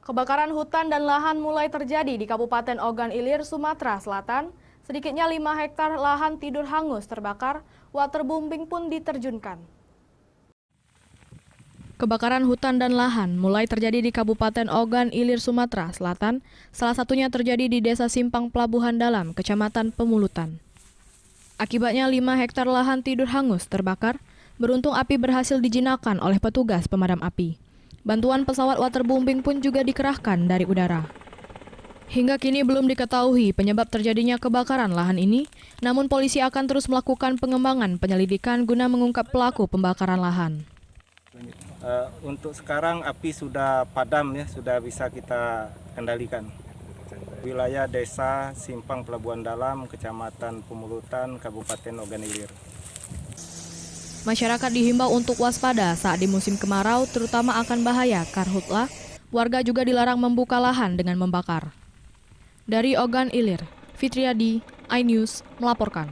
Kebakaran hutan dan lahan mulai terjadi di Kabupaten Ogan Ilir, Sumatera Selatan. Sedikitnya 5 hektar lahan tidur hangus terbakar, waterbombing pun diterjunkan. Kebakaran hutan dan lahan mulai terjadi di Kabupaten Ogan Ilir, Sumatera Selatan. Salah satunya terjadi di Desa Simpang Pelabuhan Dalam, Kecamatan Pemulutan. Akibatnya 5 hektar lahan tidur hangus terbakar. Beruntung api berhasil dijinakan oleh petugas pemadam api. Bantuan pesawat waterbombing pun juga dikerahkan dari udara. Hingga kini belum diketahui penyebab terjadinya kebakaran lahan ini, namun polisi akan terus melakukan pengembangan penyelidikan guna mengungkap pelaku pembakaran lahan. Untuk sekarang api sudah padam ya, sudah bisa kita kendalikan. Wilayah Desa Simpang Pelabuhan Dalam, Kecamatan Pemulutan, Kabupaten Ogan Ilir. Masyarakat dihimbau untuk waspada saat di musim kemarau, terutama akan bahaya karhutlah. Warga juga dilarang membuka lahan dengan membakar. Dari Ogan Ilir, Fitriadi, iNews melaporkan.